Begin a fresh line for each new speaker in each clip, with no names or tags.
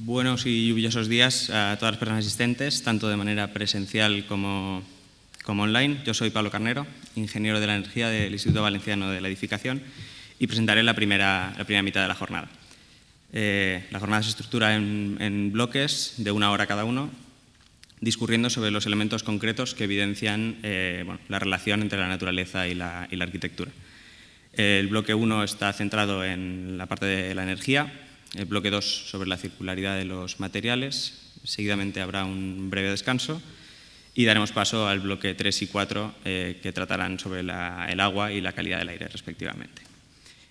Buenos y lluviosos días a todas las personas asistentes, tanto de manera presencial como online. Yo soy Pablo Carnero, ingeniero de la energía del Instituto Valenciano de la Edificación, y presentaré la primera mitad de la jornada. La jornada se estructura en bloques de 1 hora cada uno, discurriendo sobre los elementos concretos que evidencian la relación entre la naturaleza y la arquitectura. El bloque 1 está centrado en la parte de la energía, el bloque 2 sobre la circularidad de los materiales, seguidamente habrá un breve descanso y daremos paso al bloque 3 y 4 que tratarán sobre el agua y la calidad del aire respectivamente.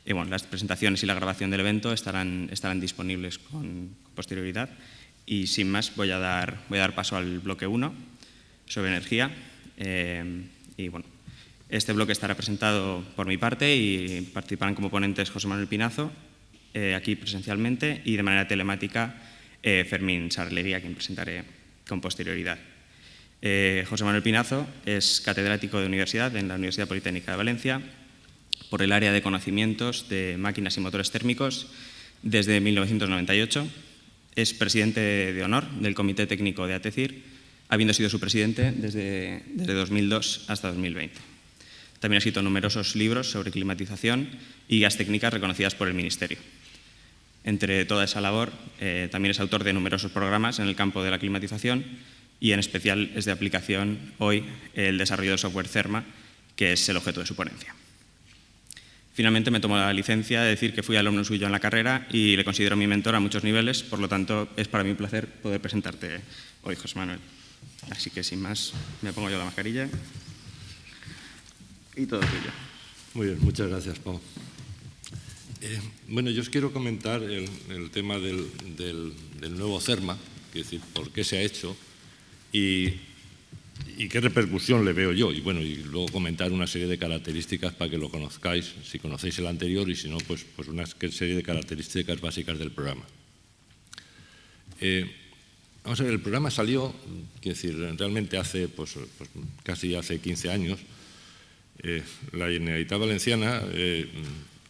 Las presentaciones y la grabación del evento estarán disponibles con posterioridad y sin más voy a dar paso al bloque 1 sobre energía. Este bloque estará presentado por mi parte y participarán como ponentes José Manuel Pinazo, aquí presencialmente, y de manera telemática Fermín Sarlegui, a quien presentaré con posterioridad. José Manuel Pinazo es catedrático de universidad en la Universidad Politécnica de Valencia por el área de conocimientos de máquinas y motores térmicos desde 1998. Es presidente de honor del Comité Técnico de ATECIR, habiendo sido su presidente desde 2002 hasta 2020. También ha escrito numerosos libros sobre climatización y guías técnicas reconocidas por el Ministerio. Entre toda esa labor, también es autor de numerosos programas en el campo de la climatización y en especial es de aplicación hoy el desarrollo de software CERMA, que es el objeto de su ponencia. Finalmente me tomo la licencia de decir que fui alumno suyo en la carrera y le considero mi mentor a muchos niveles, por lo tanto es para mí un placer poder presentarte hoy, José Manuel. Así que sin más, me pongo yo la mascarilla y todo tuyo.
Muy bien, muchas gracias, Pau. Yo os quiero comentar el tema del nuevo CERMA, es decir, por qué se ha hecho y qué repercusión le veo yo. Y luego comentar una serie de características para que lo conozcáis, si conocéis el anterior, y si no, pues una serie de características básicas del programa. Vamos a ver, el programa salió, realmente hace casi hace 15 años. La Generalitat Valenciana,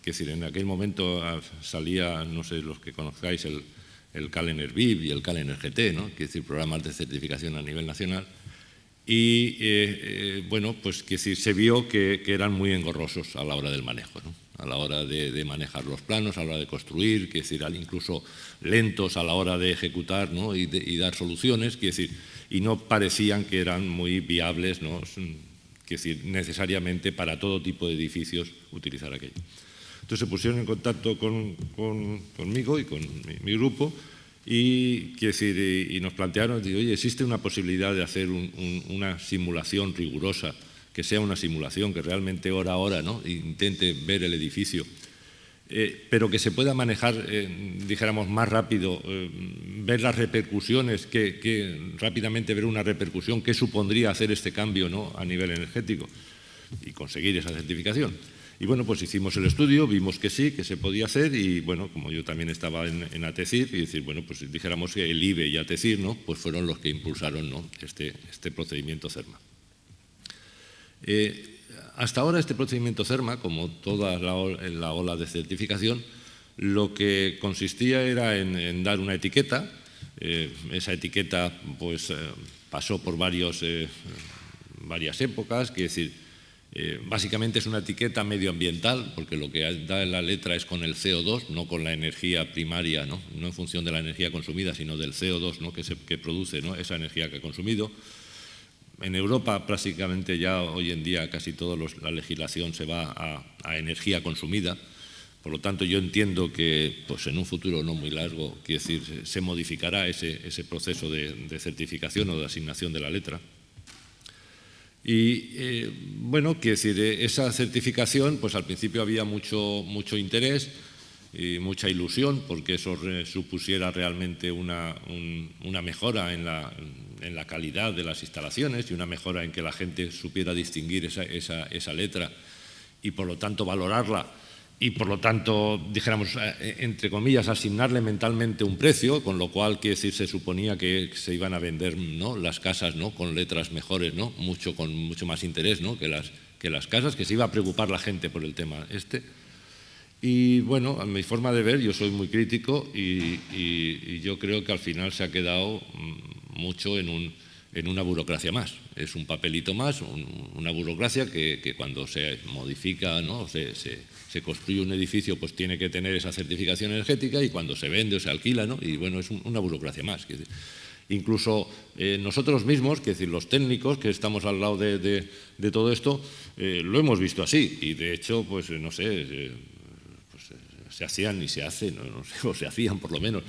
en aquel momento salía, no sé los que conozcáis, el CAL Enerviv y el CAL Energete, ¿no? Programas de certificación a nivel nacional. Y se vio que eran muy engorrosos a la hora del manejo, ¿no? A la hora de manejar los planos, a la hora de construir, incluso lentos a la hora de ejecutar, ¿no? y dar soluciones, y no parecían que eran muy viables, ¿no? Necesariamente para todo tipo de edificios utilizar aquello. Entonces se pusieron en contacto conmigo y con mi grupo y nos plantearon, oye, existe una posibilidad de hacer una simulación rigurosa, que sea una simulación que realmente hora a hora, ¿no? Intente ver el edificio, pero que se pueda manejar, dijéramos, más rápido, ver las repercusiones, rápidamente ver una repercusión, qué supondría hacer este cambio, ¿no? A nivel energético y conseguir esa certificación. Y hicimos el estudio, vimos que sí, que se podía hacer y como yo también estaba en ATECIR, y dijéramos que el IBE y ATECIR, ¿no? Pues fueron los que impulsaron, ¿no? este procedimiento CERMA. Hasta ahora este procedimiento CERMA, como toda la ola de certificación, lo que consistía era en dar una etiqueta. Esa etiqueta pasó por varias épocas, básicamente es una etiqueta medioambiental, porque lo que da la letra es con el CO2, no con la energía primaria, no en función de la energía consumida, sino del CO2, ¿no? que produce, ¿no? esa energía que ha consumido. En Europa prácticamente ya hoy en día casi toda la legislación se va a energía consumida. Por lo tanto, yo entiendo que en un futuro no muy largo, se modificará ese proceso de certificación o de asignación de la letra. Y esa certificación, al principio había mucho interés y mucha ilusión porque eso supusiera realmente una mejora en la calidad de las instalaciones y una mejora en que la gente supiera distinguir esa letra y por lo tanto valorarla y por lo tanto, dijéramos, entre comillas, asignarle mentalmente un precio, con lo cual, se suponía que se iban a vender, ¿no? las casas, ¿no? con letras mejores, ¿no? con mucho más interés, ¿no? que las casas, que se iba a preocupar la gente por el tema este. Y bueno, a mi forma de ver, yo soy muy crítico y yo creo que al final se ha quedado mucho en una burocracia más. Es un papelito más, una burocracia que cuando se modifica, ¿no? se construye un edificio, pues tiene que tener esa certificación energética, y cuando se vende o se alquila, ¿no? Y bueno, es una burocracia más. Incluso nosotros mismos, que decir, los técnicos que estamos al lado de todo esto, lo hemos visto así, y de hecho, pues no sé, se hacían y se hacen, no sé, o se hacían por lo menos,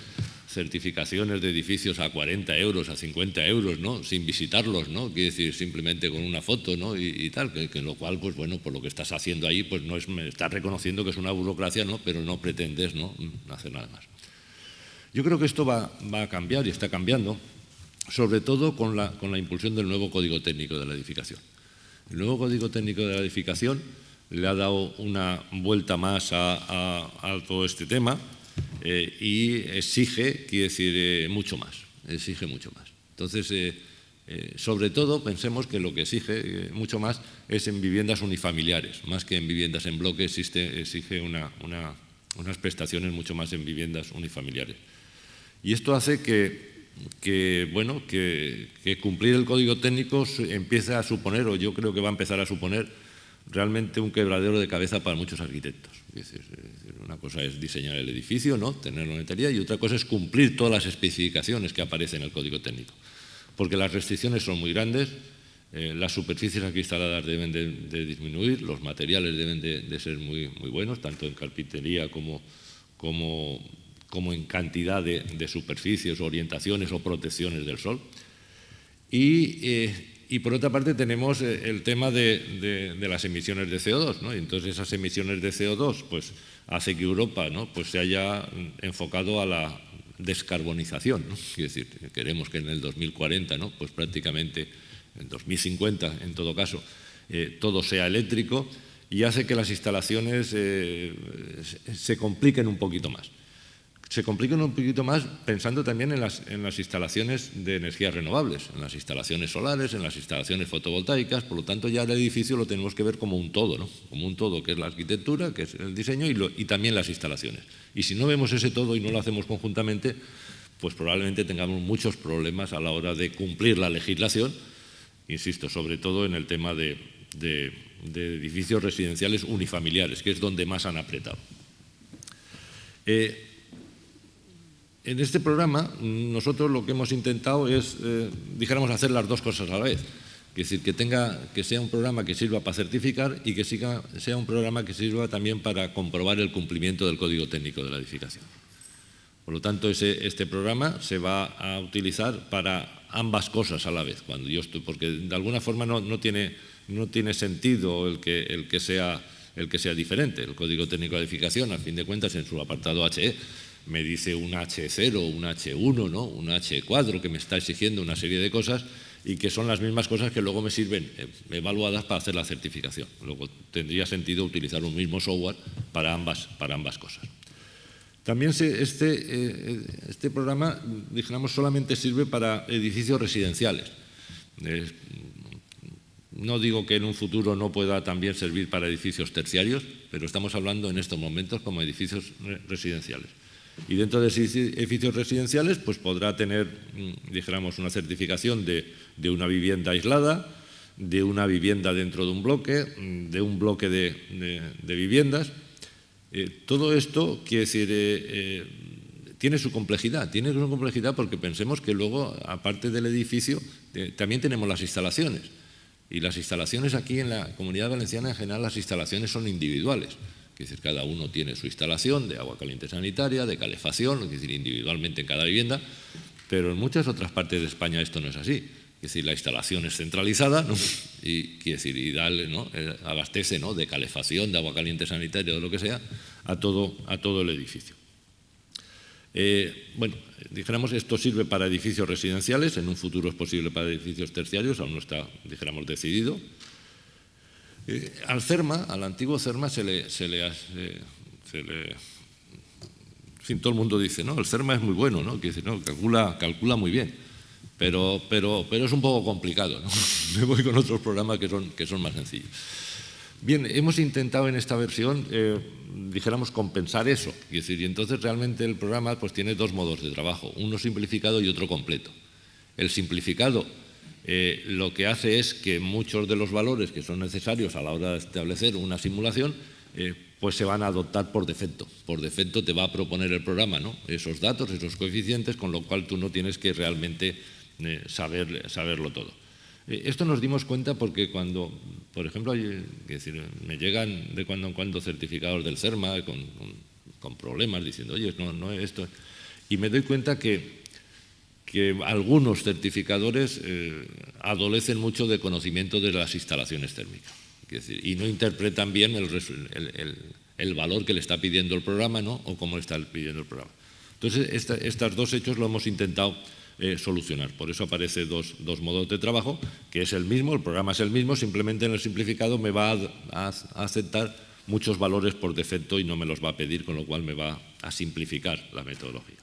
certificaciones de edificios a 40 euros, a 50 euros, ¿no? Sin visitarlos, ¿no? Quiere decir, simplemente con una foto, ¿no? Y tal, que lo cual, pues bueno, por lo que estás haciendo ahí, pues no es, estás reconociendo que es una burocracia, ¿no? Pero no pretendes, ¿no? hacer nada más. Yo creo que esto va a cambiar y está cambiando, sobre todo con la impulsión del nuevo Código Técnico de la Edificación. El nuevo Código Técnico de la Edificación le ha dado una vuelta más a todo este tema y exige, quiere decir, mucho más, exige mucho más. Entonces, sobre todo, pensemos que lo que exige mucho más es en viviendas unifamiliares, más que en viviendas en bloque, exige unas prestaciones mucho más en viviendas unifamiliares. Y esto hace que cumplir el código técnico empiece a suponer, o yo creo que va a empezar a suponer, realmente un quebradero de cabeza para muchos arquitectos. Es decir, una cosa es diseñar el edificio, ¿no? Tenerlo en teoría, y otra cosa es cumplir todas las especificaciones que aparecen en el código técnico. Porque las restricciones son muy grandes, las superficies aquí instaladas deben de disminuir, los materiales deben de ser muy buenos, tanto en carpintería como en cantidad de superficies, orientaciones o protecciones del sol. Y por otra parte tenemos el tema de las emisiones de CO2, ¿no? Y entonces esas emisiones de CO2 pues, hace que Europa, ¿no? Pues se haya enfocado a la descarbonización, ¿no? Es decir, queremos que en el 2040, ¿no? Pues prácticamente en 2050, en todo caso, todo sea eléctrico, y hace que las instalaciones se compliquen un poquito más. Se complican un poquito más pensando también en las instalaciones de energías renovables, en las instalaciones solares, en las instalaciones fotovoltaicas. Por lo tanto, ya el edificio lo tenemos que ver como un todo, ¿no? Como un todo, que es la arquitectura, que es el diseño y también las instalaciones. Y si no vemos ese todo y no lo hacemos conjuntamente, pues probablemente tengamos muchos problemas a la hora de cumplir la legislación, insisto, sobre todo en el tema de edificios residenciales unifamiliares, que es donde más han apretado. En este programa, nosotros lo que hemos intentado es, dijéramos, hacer las dos cosas a la vez. Es decir, que sea un programa que sirva para certificar y que sea un programa que sirva también para comprobar el cumplimiento del Código Técnico de la Edificación. Por lo tanto, este programa se va a utilizar para ambas cosas a la vez, porque de alguna forma no tiene sentido el que sea diferente. El Código Técnico de la Edificación, a fin de cuentas, en su apartado HE, me dice un H0, un H1, ¿no? Un H4, que me está exigiendo una serie de cosas y que son las mismas cosas que luego me sirven evaluadas para hacer la certificación. Luego tendría sentido utilizar un mismo software para ambas cosas. También este programa, dijéramos, solamente sirve para edificios residenciales. No digo que en un futuro no pueda también servir para edificios terciarios, pero estamos hablando en estos momentos como edificios residenciales. Y dentro de edificios residenciales pues podrá tener, dijéramos, una certificación de una vivienda aislada, de una vivienda dentro de un bloque, de un bloque de viviendas. Todo esto, quiere decir, tiene su complejidad porque pensemos que luego, aparte del edificio, también tenemos las instalaciones. Y las instalaciones aquí en la Comunidad Valenciana, en general, las instalaciones son individuales. Es decir, cada uno tiene su instalación de agua caliente sanitaria, de calefacción, es decir, individualmente en cada vivienda, pero en muchas otras partes de España esto no es así. Es decir, la instalación es centralizada, ¿no? y abastece, ¿no? De calefacción, de agua caliente sanitaria o lo que sea, a todo el edificio. Bueno, dijéramos, esto sirve para edificios residenciales, en un futuro es posible para edificios terciarios, aún no está, dijéramos, decidido. Al antiguo CERMA se le en fin, todo el mundo dice, ¿no? El CERMA es muy bueno, ¿no? Que dice, no, calcula muy bien, pero es un poco complicado, ¿no? Me voy con otros programas que son más sencillos. Bien, hemos intentado en esta versión, dijéramos, compensar eso. Y entonces realmente el programa pues, tiene dos modos de trabajo, uno simplificado y otro completo. El simplificado lo que hace es que muchos de los valores que son necesarios a la hora de establecer una simulación pues se van a adoptar por defecto. Por defecto te va a proponer el programa, ¿no?, esos datos, esos coeficientes, con lo cual tú no tienes que realmente saberlo todo. Esto nos dimos cuenta porque cuando, por ejemplo, me llegan de cuando en cuando certificados del CERMA con problemas diciendo, oye, no esto, y me doy cuenta que algunos certificadores adolecen mucho de conocimiento de las instalaciones térmicas. Y no interpretan bien el valor que le está pidiendo el programa, ¿no?, o cómo le está pidiendo el programa. Entonces, estos dos hechos lo hemos intentado solucionar. Por eso aparece dos modos de trabajo, que es el mismo, el programa es el mismo, simplemente en el simplificado me va a aceptar muchos valores por defecto y no me los va a pedir, con lo cual me va a simplificar la metodología.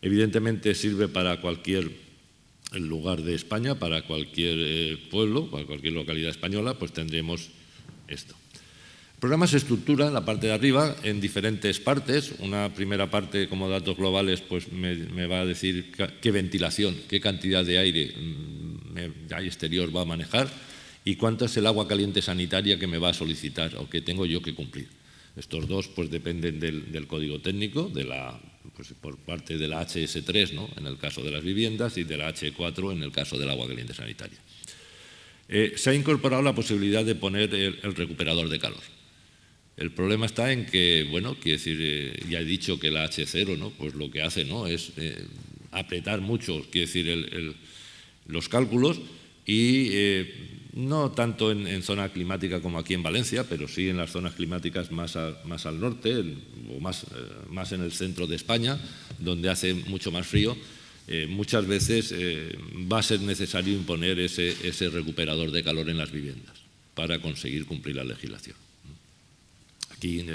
Evidentemente sirve para cualquier lugar de España, para cualquier pueblo, para cualquier localidad española, pues tendremos esto. El programa se estructura en la parte de arriba en diferentes partes. Una primera parte, como datos globales, pues me va a decir qué ventilación, qué cantidad de aire exterior va a manejar y cuánto es el agua caliente sanitaria que me va a solicitar o que tengo yo que cumplir. Estos dos pues dependen del código técnico, pues, por parte de la HS3, ¿no?, en el caso de las viviendas, y de la H4 en el caso del agua caliente sanitaria. Se ha incorporado la posibilidad de poner el recuperador de calor. El problema está en que, bueno, ya he dicho que la H0, ¿no?, pues lo que hace, ¿no?, es apretar mucho, los cálculos y no tanto en zona climática como aquí en Valencia, pero sí en las zonas climáticas más al norte o más en el centro de España, donde hace mucho más frío. Muchas veces va a ser necesario imponer ese recuperador de calor en las viviendas para conseguir cumplir la legislación. Aquí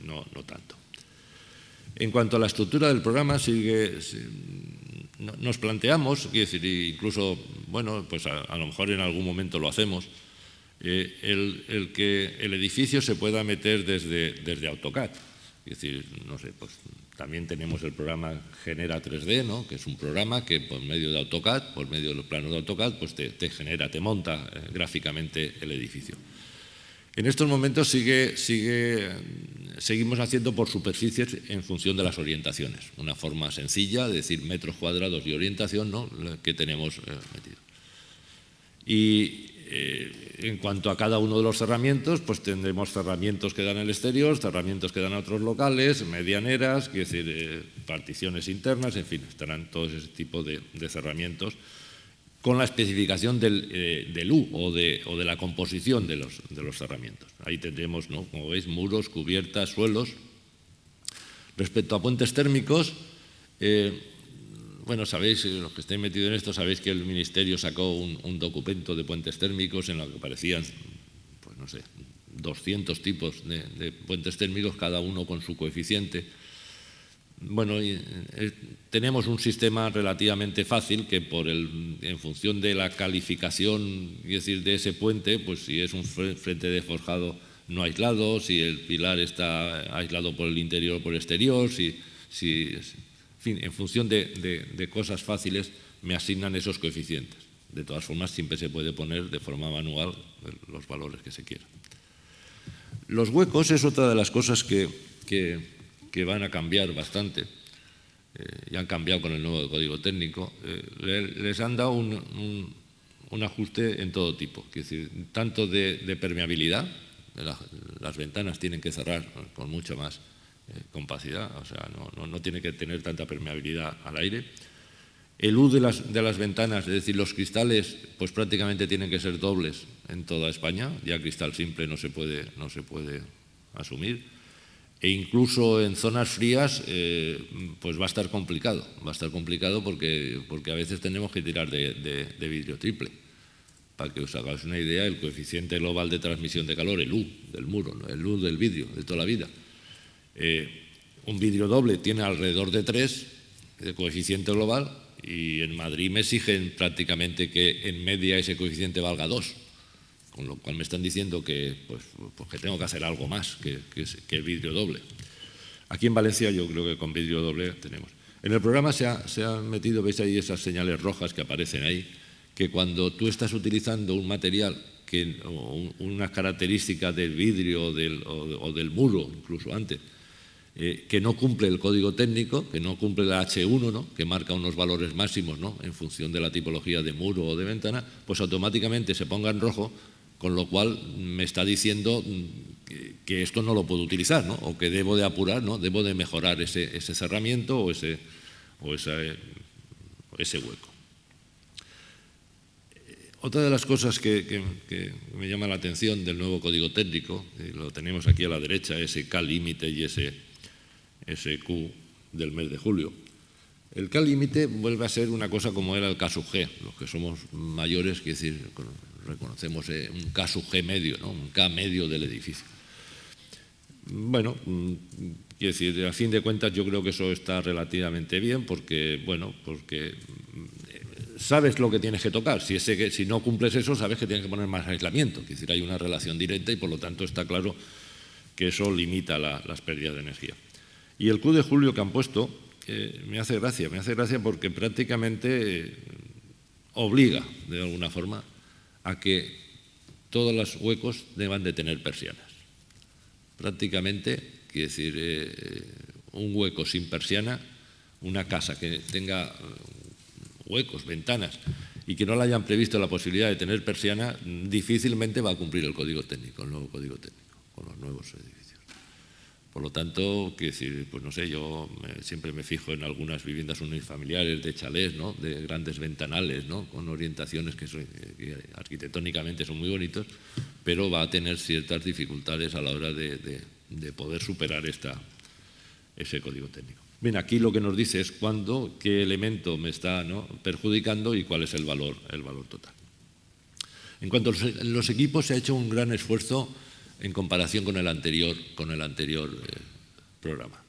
no tanto. En cuanto a la estructura del programa, nos planteamos, incluso, bueno, pues a lo mejor en algún momento lo hacemos, el que el edificio se pueda meter desde AutoCAD. No sé, pues también tenemos el programa Genera 3D, ¿no?, que es un programa que por medio de AutoCAD, por medio de los planos de AutoCAD, pues te monta gráficamente el edificio. En estos momentos seguimos haciendo por superficies en función de las orientaciones. Una forma sencilla de decir metros cuadrados y orientación, ¿no?, que tenemos metido. Y en cuanto a cada uno de los cerramientos, pues tendremos cerramientos que dan al exterior, cerramientos que dan a otros locales, medianeras, particiones internas, en fin, estarán todos ese tipo de cerramientos con la especificación del U o de la composición de los cerramientos. Ahí tendremos, ¿no?, como veis, muros, cubiertas, suelos. Respecto a puentes térmicos, bueno, sabéis, los que estáis metidos en esto, sabéis que el Ministerio sacó un documento de puentes térmicos en el que aparecían, pues no sé, 200 tipos de puentes térmicos, cada uno con su coeficiente. Bueno, tenemos un sistema relativamente fácil que en función de la calificación, es decir, de ese puente, pues si es un frente de forjado no aislado, si el pilar está aislado por el interior o por el exterior, en fin, en función de cosas fáciles me asignan esos coeficientes. De todas formas, siempre se puede poner de forma manual los valores que se quieran. Los huecos es otra de las cosas que van a cambiar bastante, y han cambiado con el nuevo código técnico. Les han dado un ajuste en todo tipo, es decir, tanto de permeabilidad, las ventanas tienen que cerrar con mucha más capacidad, o sea, no tiene que tener tanta permeabilidad al aire. El U de las ventanas, es decir, los cristales, pues prácticamente tienen que ser dobles en toda España, ya cristal simple no se puede asumir. E incluso en zonas frías pues va a estar complicado porque a veces tenemos que tirar de vidrio triple. Para que os hagáis una idea, el coeficiente global de transmisión de calor, el U del muro, ¿no?, el U del vidrio de toda la vida. Un vidrio doble tiene alrededor de 3 de coeficiente global y en Madrid me exigen prácticamente que en media ese coeficiente valga 2. Con lo cual me están diciendo que, pues que tengo que hacer algo más que vidrio doble. Aquí en Valencia yo creo que con vidrio doble tenemos. En el programa se han metido, veis ahí esas señales rojas que aparecen ahí, que cuando tú estás utilizando un material o unas características del vidrio o del muro, incluso antes, que no cumple el código técnico, que no cumple la H1, ¿no?, que marca unos valores máximos, ¿no?, en función de la tipología de muro o de ventana, pues automáticamente se ponga en rojo, con lo cual me está diciendo que esto no lo puedo utilizar, ¿no?, o que debo de apurar, ¿no?, debo de mejorar ese cerramiento o ese hueco. Otra de las cosas que me llama la atención del nuevo código técnico, lo tenemos aquí a la derecha, ese K límite y ese Q del mes de julio. El K límite vuelve a ser una cosa como era el K sub G. Los que somos mayores, quiere decir, reconocemos un K sub G medio, ¿no?, un K medio del edificio. Bueno, quiero decir, a fin de cuentas yo creo que eso está relativamente bien porque sabes lo que tienes que tocar. Si no cumples eso, sabes que tienes que poner más aislamiento. Es decir, hay una relación directa y por lo tanto está claro que eso limita las pérdidas de energía. Y el Q de julio que han puesto me hace gracia porque prácticamente obliga de alguna forma a que todos los huecos deban de tener persianas. Prácticamente, quiere decir, un hueco sin persiana, una casa que tenga huecos, ventanas, y que no le hayan previsto la posibilidad de tener persiana, difícilmente va a cumplir el código técnico, el nuevo código técnico, con los nuevos edificios. Por lo tanto, quiero decir, pues no sé, yo siempre me fijo en algunas viviendas unifamiliares de chalés, ¿no?, de grandes ventanales, ¿no?, con orientaciones que arquitectónicamente son muy bonitos, pero va a tener ciertas dificultades a la hora de poder superar ese código técnico. Bien, aquí lo que nos dice es qué elemento me está, ¿no?, perjudicando y cuál es el valor total. En cuanto a los equipos, se ha hecho un gran esfuerzo en comparación con el anterior programa.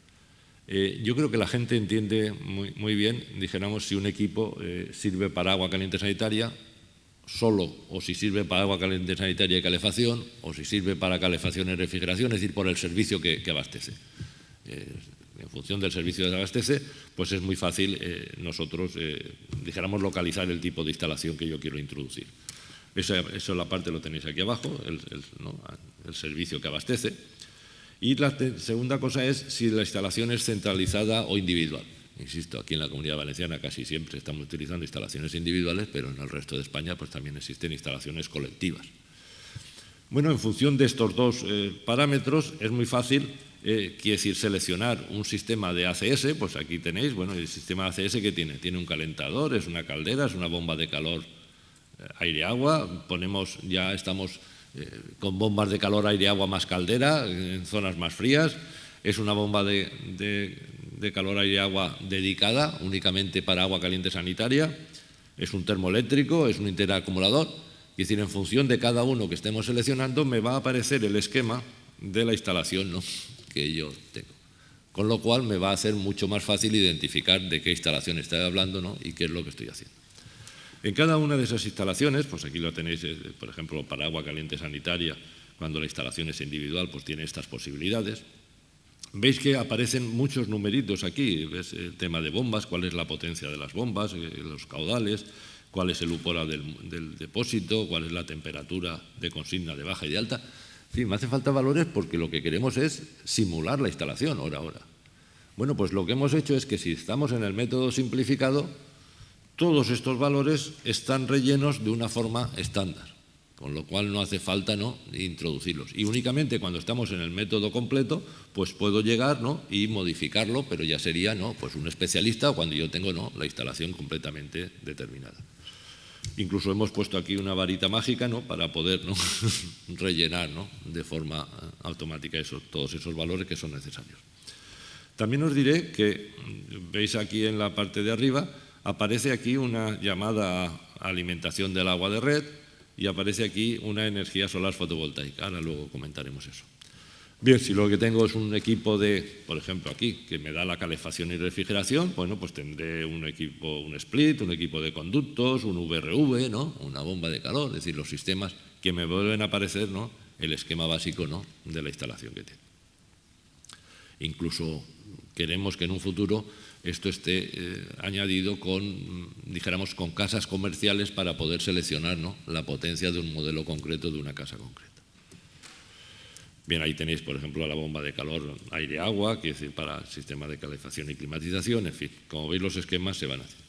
Yo creo que la gente entiende muy bien, dijéramos, si un equipo sirve para agua caliente sanitaria solo, o si sirve para agua caliente sanitaria y calefacción, o si sirve para calefacción y refrigeración, es decir, por el servicio que abastece. En función del servicio que abastece, pues es muy fácil nosotros, dijéramos, localizar el tipo de instalación que yo quiero introducir. Eso la parte lo tenéis aquí abajo, el servicio que abastece. Y la segunda cosa es si la instalación es centralizada o individual. Insisto, aquí en la Comunidad Valenciana casi siempre estamos utilizando instalaciones individuales, pero en el resto de España pues también existen instalaciones colectivas. Bueno, en función de estos dos parámetros es muy fácil, quiere decir, seleccionar un sistema de ACS. Pues aquí tenéis, bueno, el sistema de ACS que tiene un calentador, es una caldera, es una bomba de calor aire-agua. Estamos con bombas de calor aire-agua más caldera en zonas más frías. Es una bomba de calor aire-agua dedicada únicamente para agua caliente sanitaria. Es un termoeléctrico, es un interacumulador. Es decir, en función de cada uno que estemos seleccionando me va a aparecer el esquema de la instalación, ¿no?, que yo tengo. Con lo cual me va a hacer mucho más fácil identificar de qué instalación estoy hablando, ¿no?, y qué es lo que estoy haciendo. En cada una de esas instalaciones, pues aquí lo tenéis, por ejemplo, para agua caliente sanitaria, cuando la instalación es individual, pues tiene estas posibilidades. Veis que aparecen muchos numeritos aquí, ves el tema de bombas, cuál es la potencia de las bombas, los caudales, cuál es el UPORA del depósito, cuál es la temperatura de consigna de baja y de alta. En fin, me hace falta valores porque lo que queremos es simular la instalación hora a hora. Bueno, pues lo que hemos hecho es que si estamos en el método simplificado, todos estos valores están rellenos de una forma estándar, con lo cual no hace falta, ¿no?, introducirlos. Y únicamente cuando estamos en el método completo, pues puedo llegar, ¿no?, y modificarlo, pero ya sería, ¿no?, pues un especialista cuando yo tengo, ¿no?, la instalación completamente determinada. Incluso hemos puesto aquí una varita mágica, ¿no?, para poder, ¿no?, rellenar, ¿no?, de forma automática todos esos valores que son necesarios. También os diré que, veis aquí en la parte de arriba, aparece aquí una llamada a alimentación del agua de red y aparece aquí una energía solar fotovoltaica. Ahora luego comentaremos eso. Bien, si lo que tengo es un equipo por ejemplo aquí, que me da la calefacción y refrigeración, bueno, pues tendré un equipo, un split, un equipo de conductos, un VRV, ¿no?, una bomba de calor, es decir, los sistemas que me vuelven a aparecer, ¿no?, el esquema básico, ¿no?, de la instalación que tiene. Incluso queremos que en un futuro esto esté añadido con, dijéramos, con casas comerciales para poder seleccionar, ¿no?, la potencia de un modelo concreto de una casa concreta. Bien, ahí tenéis, por ejemplo, la bomba de calor aire-agua, que es decir, para el sistema de calefacción y climatización, en fin, como veis los esquemas se van haciendo.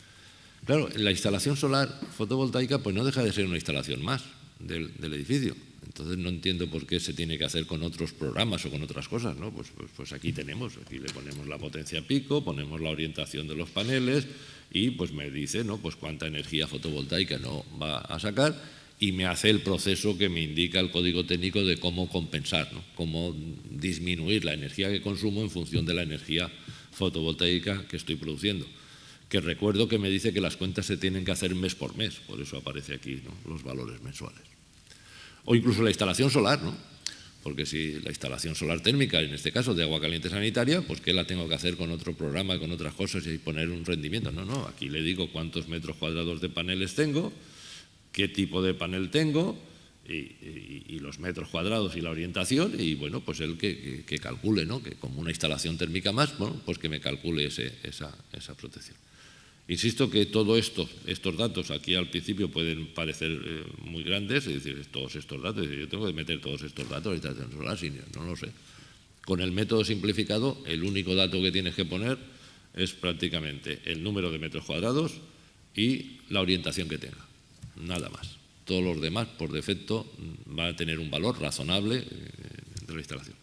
Claro, la instalación solar fotovoltaica pues no deja de ser una instalación más del edificio. Entonces no entiendo por qué se tiene que hacer con otros programas o con otras cosas, ¿no? Pues aquí le ponemos la potencia pico, ponemos la orientación de los paneles y pues me dice, ¿no?, pues cuánta energía fotovoltaica no va a sacar y me hace el proceso que me indica el código técnico de cómo compensar, ¿no?, cómo disminuir la energía que consumo en función de la energía fotovoltaica que estoy produciendo. Que recuerdo que me dice que las cuentas se tienen que hacer mes por mes, por eso aparece aquí, ¿no?, los valores mensuales. O incluso la instalación solar, ¿no? Porque si la instalación solar térmica, en este caso de agua caliente sanitaria, pues ¿qué la tengo que hacer con otro programa, con otras cosas y poner un rendimiento? No, aquí le digo cuántos metros cuadrados de paneles tengo, qué tipo de panel tengo y los metros cuadrados y la orientación y bueno, pues él que calcule, ¿no?, que como una instalación térmica más, bueno, pues que me calcule esa protección. Insisto que todos estos datos aquí al principio pueden parecer muy grandes, es decir, todos estos datos, yo tengo que meter todos estos datos en instalación solar, no lo sé. Con el método simplificado, el único dato que tienes que poner es prácticamente el número de metros cuadrados y la orientación que tenga, nada más. Todos los demás, por defecto, van a tener un valor razonable de la instalación.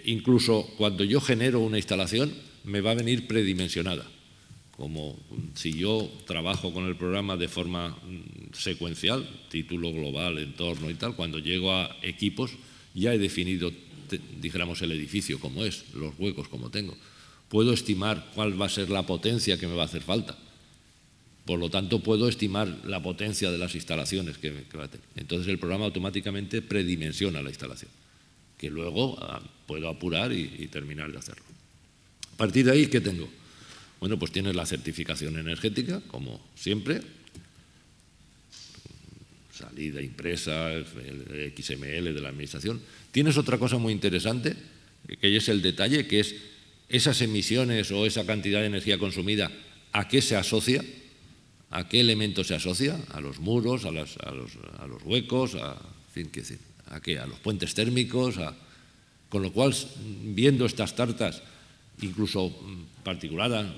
Incluso cuando yo genero una instalación, me va a venir predimensionada. Como si yo trabajo con el programa de forma secuencial, título global, entorno y tal, cuando llego a equipos ya he definido, dijéramos, el edificio como es, los huecos como tengo. Puedo estimar cuál va a ser la potencia que me va a hacer falta. Por lo tanto, puedo estimar la potencia de las instalaciones que va a tener. Entonces el programa automáticamente predimensiona la instalación, que luego puedo apurar y terminar de hacerlo. A partir de ahí, ¿qué tengo? Bueno, pues tienes la certificación energética, como siempre, salida impresa, el XML de la administración. Tienes otra cosa muy interesante, que es el detalle, que es esas emisiones o esa cantidad de energía consumida, ¿a qué se asocia? ¿A qué elemento se asocia? ¿A los muros, a los huecos, ¿a qué? ¿A los puentes térmicos? Con lo cual, viendo estas tartas, incluso particulada,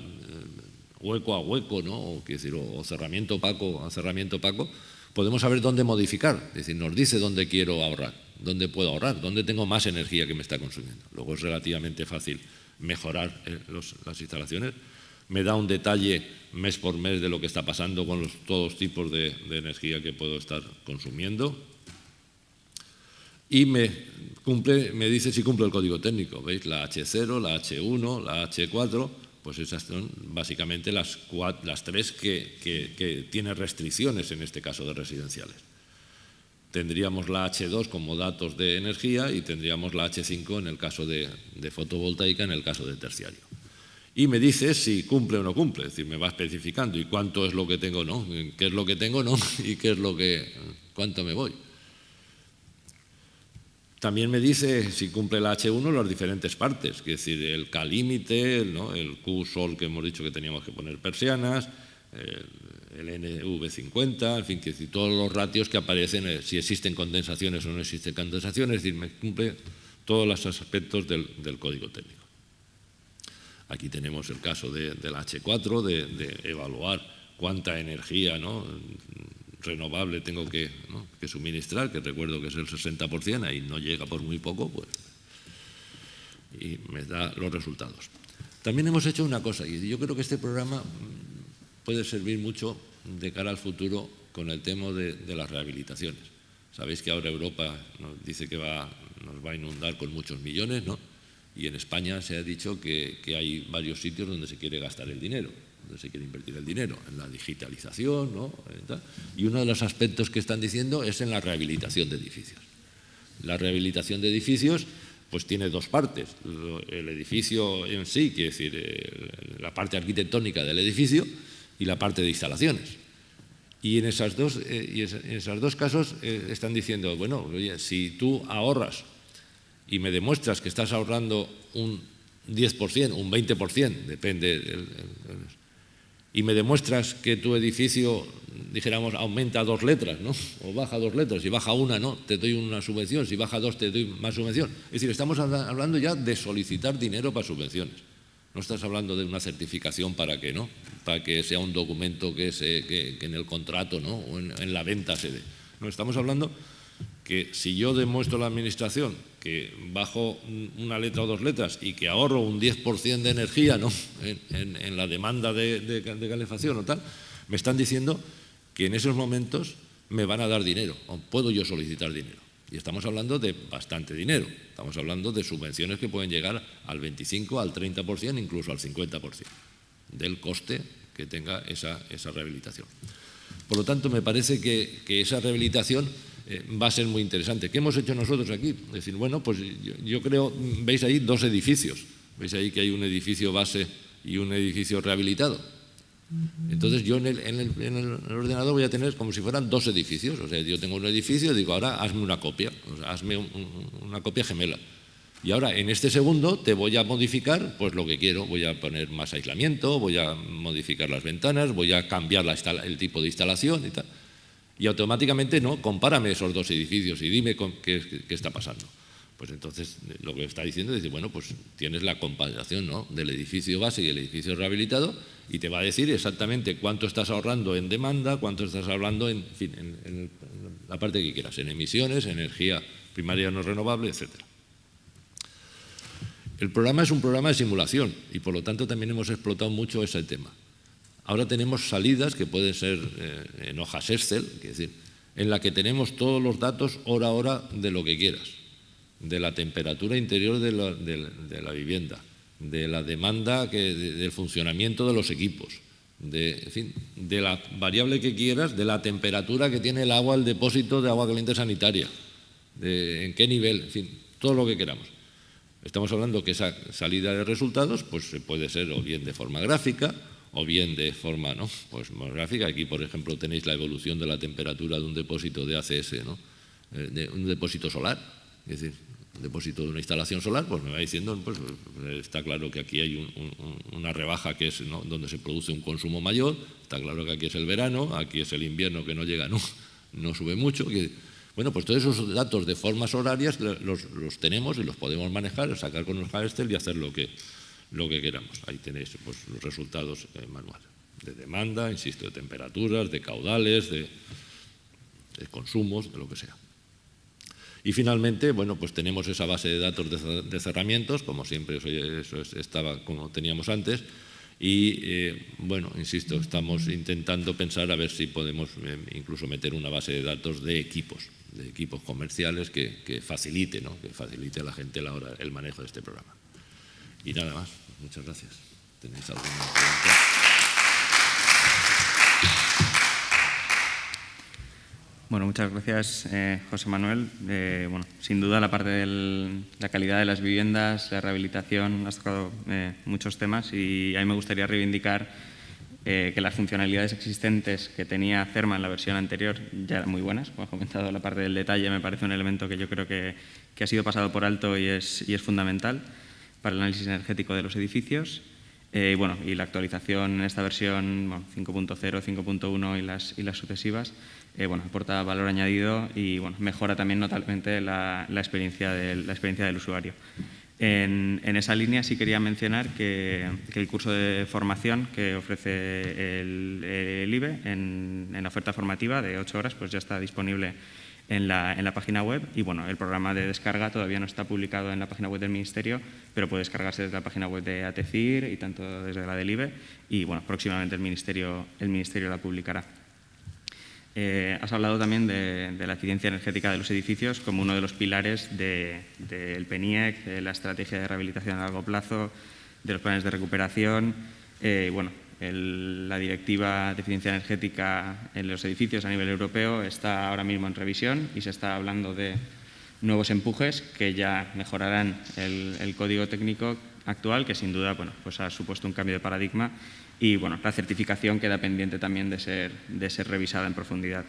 hueco a hueco, ¿no? O cerramiento opaco a cerramiento opaco, podemos saber dónde modificar. Es decir, nos dice dónde quiero ahorrar, dónde puedo ahorrar, dónde tengo más energía que me está consumiendo. Luego es relativamente fácil mejorar las instalaciones. Me da un detalle mes por mes de lo que está pasando con todos los tipos de energía que puedo estar consumiendo. Y me dice si cumple el código técnico. ¿Veis? La H0, la H1, la H4, pues esas son básicamente las tres que tienen restricciones en este caso de residenciales. Tendríamos la H2 como datos de energía y tendríamos la H5 en el caso de fotovoltaica, en el caso de terciario. Y me dice si cumple o no cumple, es decir, me va especificando y cuánto es lo que tengo, no, qué es lo que tengo, no, y cuánto me voy. También me dice si cumple la H1 las diferentes partes, es decir, el K-límite, ¿no?, el Q-sol que hemos dicho que teníamos que poner persianas, el NV50, en fin, que decir, todos los ratios que aparecen, si existen condensaciones o no existen condensaciones, es decir, me cumple todos los aspectos del código técnico. Aquí tenemos el caso del H4, de evaluar cuánta energía, ¿no?, renovable tengo que suministrar, que recuerdo que es el 60%, ahí no llega por muy poco, pues, y me da los resultados. También hemos hecho una cosa, y yo creo que este programa puede servir mucho de cara al futuro con el tema de las rehabilitaciones. Sabéis que ahora Europa nos dice que nos va a inundar con muchos millones, ¿no? Y en España se ha dicho que hay varios sitios donde se quiere gastar el dinero, donde se quiere invertir el dinero, en la digitalización, ¿no? Y uno de los aspectos que están diciendo es en la rehabilitación de edificios. La rehabilitación de edificios pues tiene dos partes, el edificio en sí, quiere decir, la parte arquitectónica del edificio y la parte de instalaciones. Y en esos dos casos están diciendo, bueno, oye, si tú ahorras y me demuestras que estás ahorrando un 10%, un 20%, depende, y me demuestras que tu edificio, dijéramos, aumenta 2 letras, ¿no? O baja 2 letras, si baja una, no, te doy una subvención, si baja 2, te doy más subvención. Es decir, estamos hablando ya de solicitar dinero para subvenciones. No estás hablando de una certificación para que, ¿no? Para que sea un documento que en el contrato, ¿no? O en la venta se dé. No, estamos hablando que si yo demuestro a la Administración que bajo una letra o 2 letras y que ahorro un 10% de energía, ¿no? en la demanda de calefacción o tal, me están diciendo que en esos momentos me van a dar dinero, o puedo yo solicitar dinero. Y estamos hablando de bastante dinero, estamos hablando de subvenciones que pueden llegar al 25%, al 30%, incluso al 50% del coste que tenga esa rehabilitación. Por lo tanto, me parece que esa rehabilitación va a ser muy interesante. ¿Qué hemos hecho nosotros aquí? Es decir, bueno, pues yo creo, veis ahí 2 edificios, veis ahí que hay un edificio base y un edificio rehabilitado. Entonces yo en el ordenador voy a tener como si fueran 2 edificios. O sea, yo tengo un edificio y digo, ahora hazme una copia, o sea, hazme una copia gemela. Y ahora en este segundo te voy a modificar pues lo que quiero. Voy a poner más aislamiento, voy a modificar las ventanas, voy a cambiar el tipo de instalación y tal. Y automáticamente, no, compárame esos 2 edificios y dime qué está pasando. Pues entonces lo que está diciendo es decir, bueno, pues tienes la comparación, ¿no? Del edificio base y el edificio rehabilitado y te va a decir exactamente cuánto estás ahorrando en demanda, cuánto estás ahorrando en la parte que quieras, en emisiones, energía primaria no renovable, etc. El programa es un programa de simulación y por lo tanto también hemos explotado mucho ese tema. Ahora tenemos salidas que pueden ser en hojas Excel, es decir, en la que tenemos todos los datos hora a hora de lo que quieras, de la temperatura interior de la vivienda, de la demanda, del funcionamiento de los equipos, en fin, de la variable que quieras, de la temperatura que tiene el agua, el depósito de agua caliente sanitaria, de en qué nivel, en fin, todo lo que queramos. Estamos hablando que esa salida de resultados pues puede ser o bien de forma gráfica o bien de forma, ¿no? Pues más gráfica. Aquí, por ejemplo, tenéis la evolución de la temperatura de un depósito de ACS, ¿no? De un depósito solar, es decir, un depósito de una instalación solar, pues me va diciendo, pues está claro que aquí hay una rebaja que es, ¿no? Donde se produce un consumo mayor, está claro que aquí es el verano, aquí es el invierno que no llega, no sube mucho. Bueno, pues todos esos datos de formas horarias los tenemos y los podemos manejar, sacar con los Excel y hacer lo que queramos. Ahí tenéis pues, los resultados manuales de demanda, insisto, de temperaturas, de caudales, de consumos, de lo que sea. Y finalmente, bueno, pues tenemos esa base de datos de cerramientos, como siempre eso estaba como teníamos antes, y bueno, insisto, estamos intentando pensar a ver si podemos incluso meter una base de datos de equipos comerciales que facilite, ¿no? Que facilite a la gente el manejo de este programa. Y nada más, muchas gracias. ¿Tenéis alguna pregunta?
Bueno, muchas gracias, José Manuel. Bueno, sin duda la parte de la calidad de las viviendas, la rehabilitación, has tocado muchos temas y a mí me gustaría reivindicar que las funcionalidades existentes que tenía CERMA en la versión anterior ya eran muy buenas. Como has comentado, la parte del detalle me parece un elemento que yo creo que ha sido pasado por alto y es fundamental para el análisis energético de los edificios. Bueno, y la actualización en esta versión 5.0, 5.1 y las sucesivas bueno, aporta valor añadido y bueno, mejora también notablemente la experiencia del usuario. En esa línea sí quería mencionar que el curso de formación que ofrece el IBE en la oferta formativa de 8 horas pues ya está disponible en la página web y bueno, el programa de descarga todavía no está publicado en la página web del Ministerio, pero puede descargarse desde la página web de ATECIR y tanto desde la del IBE y bueno, próximamente el Ministerio la publicará. Has hablado también de la eficiencia energética de los edificios como uno de los pilares del PENIEC, de la estrategia de rehabilitación a largo plazo, de los planes de recuperación. Bueno, la directiva de eficiencia energética en los edificios a nivel europeo está ahora mismo en revisión y se está hablando de nuevos empujes que ya mejorarán el código técnico actual, que sin duda bueno, pues ha supuesto un cambio de paradigma y bueno, la certificación queda pendiente también de ser revisada en profundidad.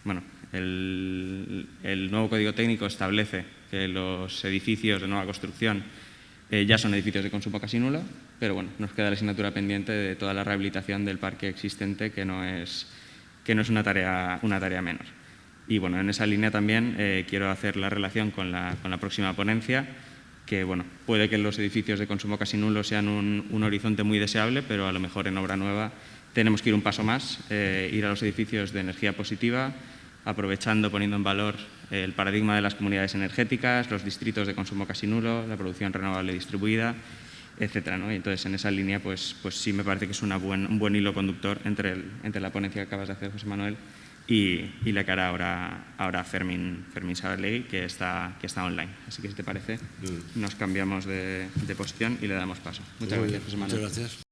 Bueno, el nuevo Código Técnico establece que los edificios de nueva construcción ya son edificios de consumo casi nulo, pero bueno, nos queda la asignatura pendiente de toda la rehabilitación del parque existente, que no es una tarea menor. Y bueno, en esa línea también quiero hacer la relación con la próxima ponencia, que bueno, puede que los edificios de consumo casi nulo sean un horizonte muy deseable, pero a lo mejor en obra nueva tenemos que ir un paso más, ir a los edificios de energía positiva, aprovechando, poniendo en valor el paradigma de las comunidades energéticas, los distritos de consumo casi nulo, la producción renovable distribuida, etcétera, ¿no? Y entonces, en esa línea, pues sí me parece que es un buen hilo conductor entre la ponencia que acabas de hacer, José Manuel, y la que hará ahora Fermín Saralegui, que está online. Así que, si te parece, nos cambiamos de posición y le damos paso. Muchas gracias, José Manuel.
Muchas gracias.